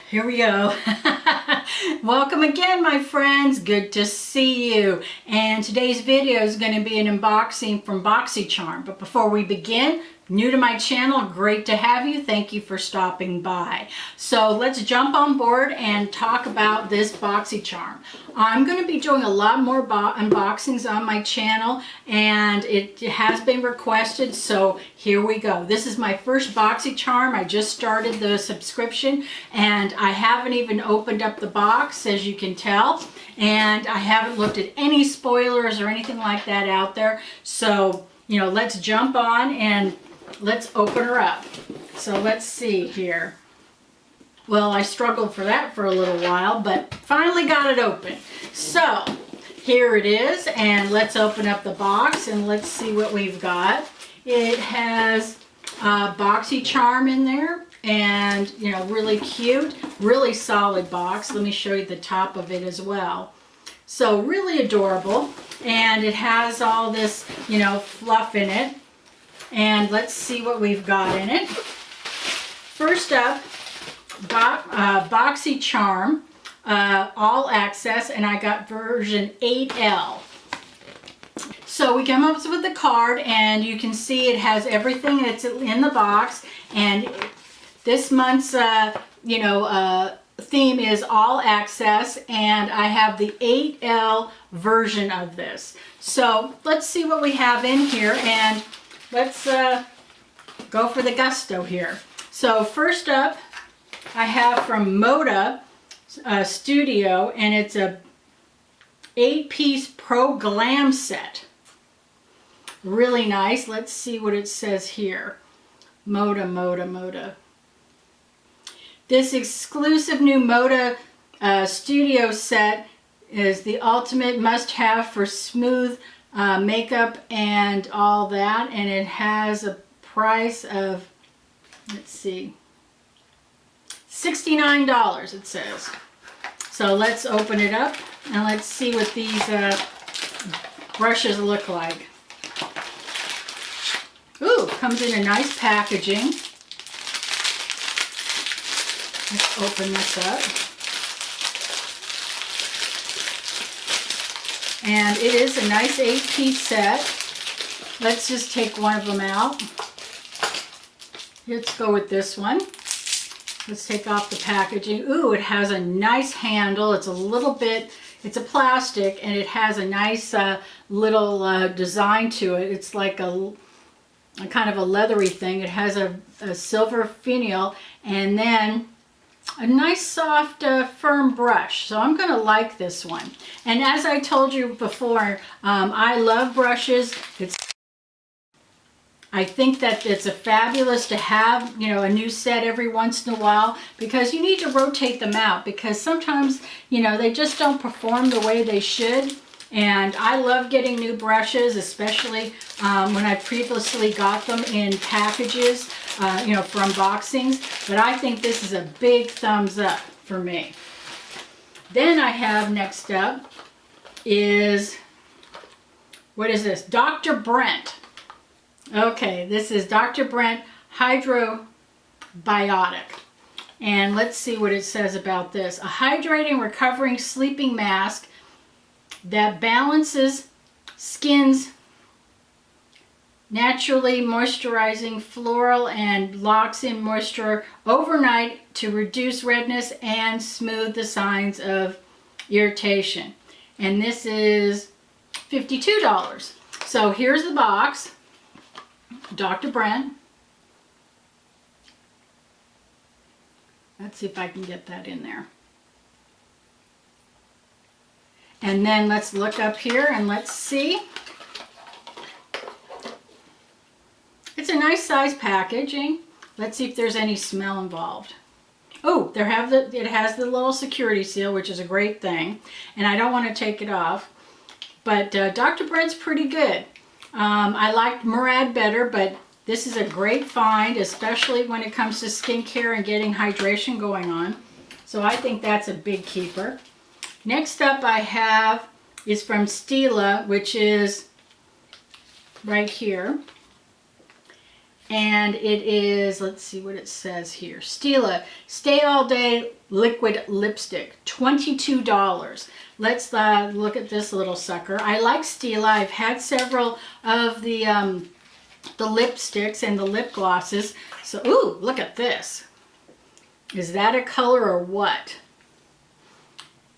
Here we go. Welcome again, my friends. Good to see you. And today's video is going to be an unboxing from BoxyCharm. But before we begin, new to my channel, great to have you. Thank you for stopping by. So let's jump on board and talk about this BoxyCharm. I'm going to be doing a lot more unboxings on my channel, and it has been requested, so here we go. This is my first BoxyCharm. I just started the subscription, and I haven't even opened up the box, as you can tell, and I haven't looked at any spoilers or anything like that out there. So, you know, let's jump on and let's open her up. So let's see here. Well, I struggled for that for a little while, but finally got it open. So here it is, and let's open up the box and let's see what we've got. It has BoxyCharm in there, and you know, really cute, really solid box. Let me show you the top of it as well. So really adorable, and it has all this, you know, fluff in it. And let's see what we've got in it. First up, BoxyCharm All Access, and I got version 8L. So we come up with the card, and you can see it has everything that's in the box. And this month's theme is All Access, and I have the 8L version of this. So let's see what we have in here, and let's go for the gusto here. So first up, I have from Moda Studio, and it's a 8-piece Pro Glam set. Really nice. Let's see what it says here. Moda. This exclusive new Moda Studio set is the ultimate must-have for smooth makeup and all that, and it has a price of, let's see, $69 it says. So let's open it up and let's see what these brushes look like. Ooh, comes in a nice packaging. Let's open this up. And it is a nice 8-piece set. Let's just take one of them out. Let's go with this one. Let's take off the packaging. Ooh, it has a nice handle. It's a little bit, it's a plastic, and it has a nice little design to it. It's like a kind of a leathery thing. It has a silver finial, and then a nice soft firm brush. So I'm going to like this one. And as I told you before, I love brushes. I think that it's fabulous to have, you know, a new set every once in a while, because you need to rotate them out, because sometimes, you know, they just don't perform the way they should. And I love getting new brushes, especially when I previously got them in packages, you know, for unboxings. But I think this is a big thumbs up for me. Then I have next up is, what is this? Dr. Brandt. Okay, this is Dr. Brandt Hydra Biotic. And let's see what it says about this. A hydrating, recovering sleeping mask that balances skin's naturally moisturizing floral and locks in moisture overnight to reduce redness and smooth the signs of irritation. And this is $52. So here's the box. Dr. Brandt. Let's see if I can get that in there. And then let's look up here and let's see. It's a nice size packaging. Let's see if there's any smell involved. Oh, it has the little security seal, which is a great thing. And I don't want to take it off. But Dr. Brandt's pretty good. I liked Murad better, but this is a great find, especially when it comes to skincare and getting hydration going on. So I think that's a big keeper. Next up I have is from Stila, which is right here. And it is, let's see what it says here. Stila Stay All Day Liquid Lipstick, $22. Let's look at this little sucker. I like Stila. I've had several of the lipsticks and the lip glosses. So, ooh, look at this. Is that a color or what?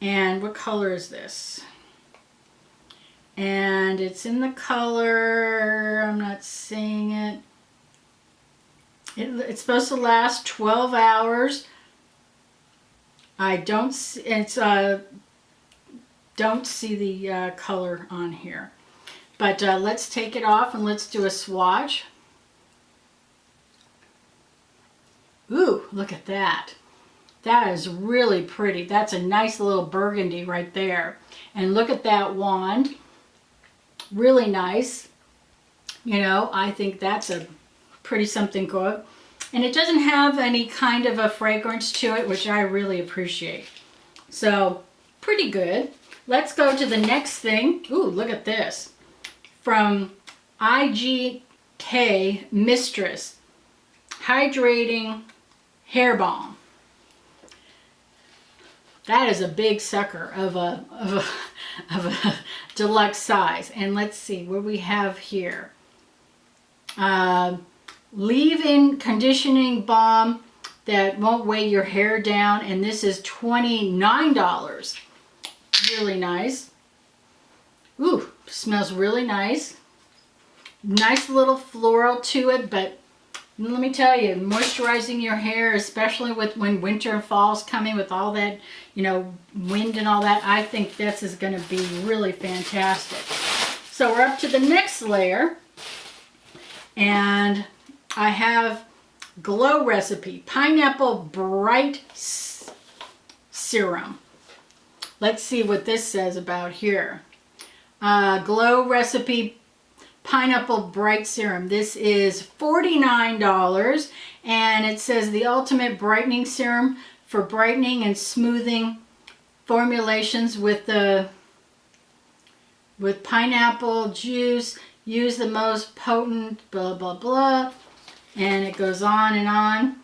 And what color is this? And it's in the color, I'm not seeing it. It's supposed to last 12 hours. I don't see, don't see the color on here. But let's take it off and let's do a swatch. Ooh, look at that. That is really pretty. That's a nice little burgundy right there. And look at that wand. Really nice. You know, I think that's a pretty something good. And it doesn't have any kind of a fragrance to it, which I really appreciate. So, pretty good. Let's go to the next thing. Ooh, look at this. From IGK Mistress Hydrating Hair Balm. That is a big sucker of a deluxe size. And let's see what we have here. Leave-in conditioning balm that won't weigh your hair down, and this is $29. Really nice. Ooh, smells really nice. Nice little floral to it, but let me tell you, moisturizing your hair, especially with when winter and fall's coming with all that, you know, wind and all that, I think this is going to be really fantastic. So we're up to the next layer, and I have Glow Recipe Pineapple Bright Serum. Let's see what this says about here. Glow Recipe Pineapple Bright Serum. This is $49, and it says the ultimate brightening serum for brightening and smoothing formulations with pineapple juice. Use the most potent blah blah blah, and it goes on and on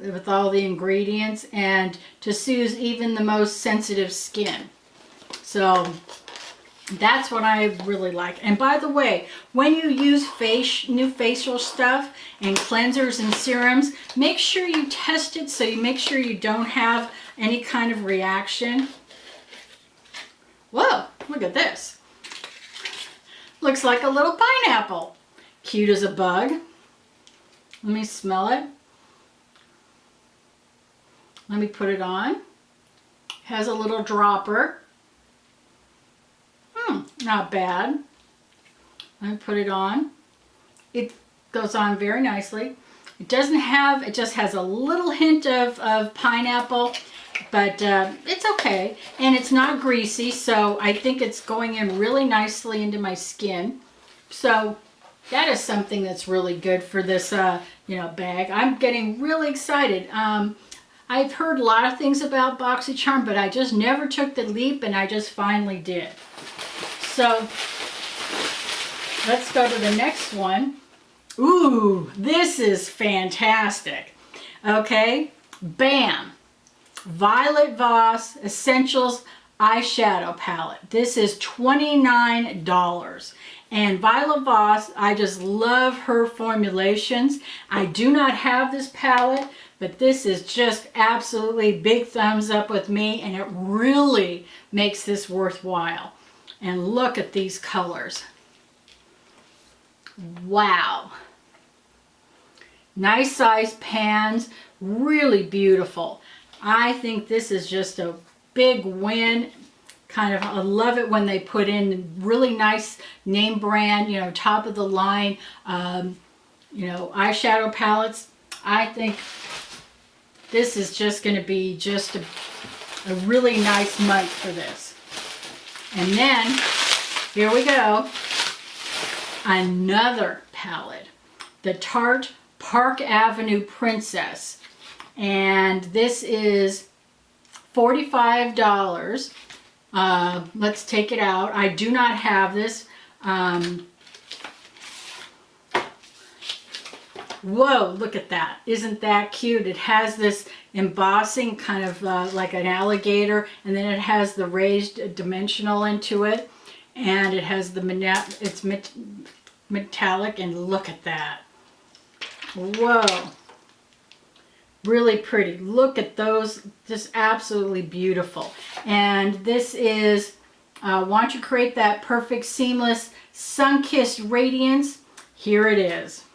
with all the ingredients, and to soothe even the most sensitive skin. So that's what I really like. And by the way, when you use new facial stuff and cleansers and serums, make sure you test it so you make sure you don't have any kind of reaction. Whoa, look at this. Looks like a little pineapple. Cute as a bug. Let me smell it. Let me put it on. Has a little dropper. Not bad. Let me put it on. It goes on very nicely. It doesn't have, it just has a little hint of pineapple, but it's okay. And it's not greasy, so I think it's going in really nicely into my skin. So that is something that's really good for this, you know, bag. I'm getting really excited. I've heard a lot of things about BoxyCharm, but I just never took the leap, and I just finally did. So let's go to the next one. Ooh, this is fantastic. Okay, bam. Violet Voss Essentials Eyeshadow Palette. This is $29. And Violet Voss, I just love her formulations. I do not have this palette, but this is just absolutely big thumbs up with me, and it really makes this worthwhile. And look at these colors. Wow. Nice size pans, really beautiful. I think this is just a big win. Kind of, I love it when they put in really nice name brand, you know, top of the line, you know, eyeshadow palettes. I think this is just going to be just a really nice month for this. And then, here we go, another palette, the Tarte Park Avenue Princess. And this is $45. Let's take it out. I do not have this. Whoa, look at that. Isn't that cute? It has this embossing kind of like an alligator, and then it has the raised dimensional into it, and it has the metallic, and look at that. Whoa. Really pretty. Look at those. Just absolutely beautiful. And this is, want to create that perfect, seamless, sun-kissed radiance? Here it is.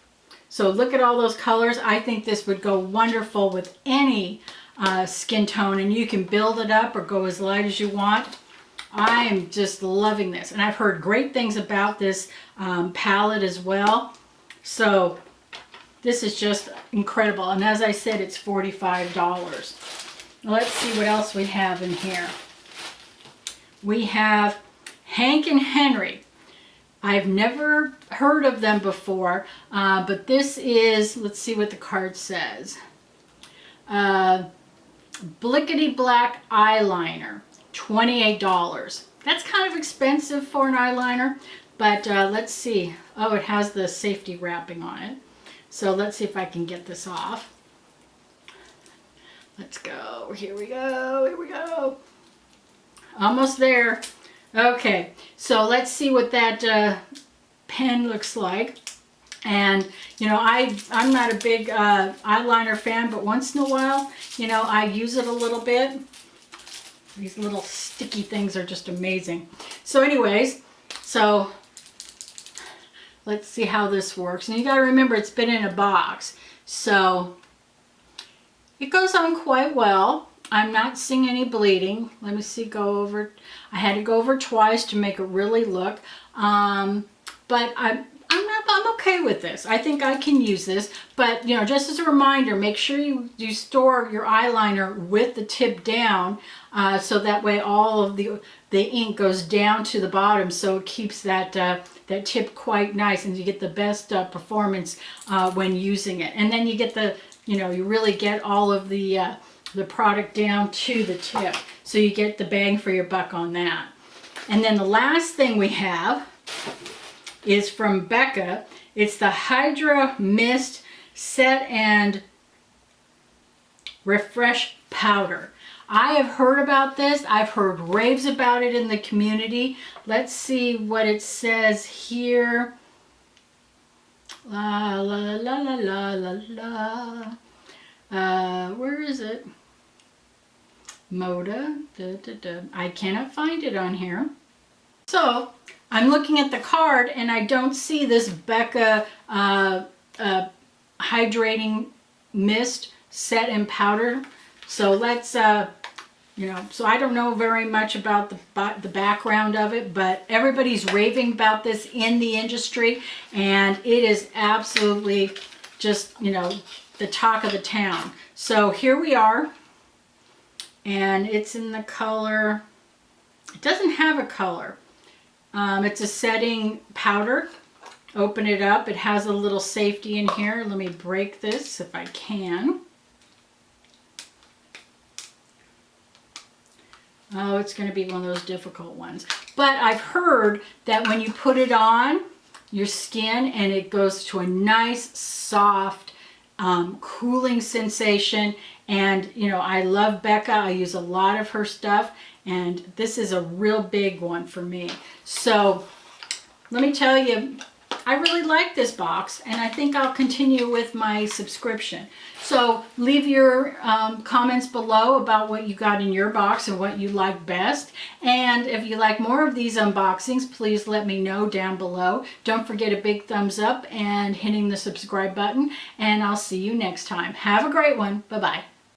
So look at all those colors. I think this would go wonderful with any skin tone, and you can build it up or go as light as you want. I am just loving this, and I've heard great things about this palette as well. So this is just incredible, and as I said, it's $45. Let's see what else we have in here. We have Hank and Henry. I've never heard of them before, but this is, let's see what the card says. Blickety Black Eyeliner, $28. That's kind of expensive for an eyeliner, but let's see. Oh, it has the safety wrapping on it. So let's see if I can get this off. Let's go. Here we go. Here we go. Almost there. Okay, so let's see what that pen looks like. And, you know, I'm not a big eyeliner fan, but once in a while, you know, I use it a little bit. These little sticky things are just amazing. So anyways, so let's see how this works. And you got to remember, it's been in a box. So it goes on quite well. I'm not seeing any bleeding. Let me see, go over. I had to go over twice to make it really look. But I'm okay with this. I think I can use this. But, you know, just as a reminder, make sure you store your eyeliner with the tip down, so that way all of the ink goes down to the bottom, so it keeps that that tip quite nice, and you get the best performance when using it. And then you get the, you know, you really get all of the product down to the tip, so you get the bang for your buck on that. And then the last thing we have is from Becca. It's the Hydra Mist Set and Refresh Powder. I have heard about this. I've heard raves about it in the community. Let's see what it says here. La la la la la la la. Where is it? Moda. Da, da, da. I cannot find it on here. So I'm looking at the card and I don't see this Becca Hydrating Mist Set and Powder. So let's, you know, so I don't know very much about the background of it, but everybody's raving about this in the industry, and it is absolutely just, you know, the talk of the town. So here we are, and it's in the color, it doesn't have a color. It's a setting powder. Open it up. It has a little safety in here. Let me break this if I can. Oh, it's going to be one of those difficult ones. But I've heard that when you put it on your skin and it goes to a nice, soft, cooling sensation. And, you know, I love Becca. I use a lot of her stuff. And this is a real big one for me. So let me tell you, I really like this box, and I think I'll continue with my subscription. So leave your comments below about what you got in your box and what you like best. And if you like more of these unboxings, please let me know down below. Don't forget a big thumbs up and hitting the subscribe button, and I'll see you next time. Have a great one. Bye-bye.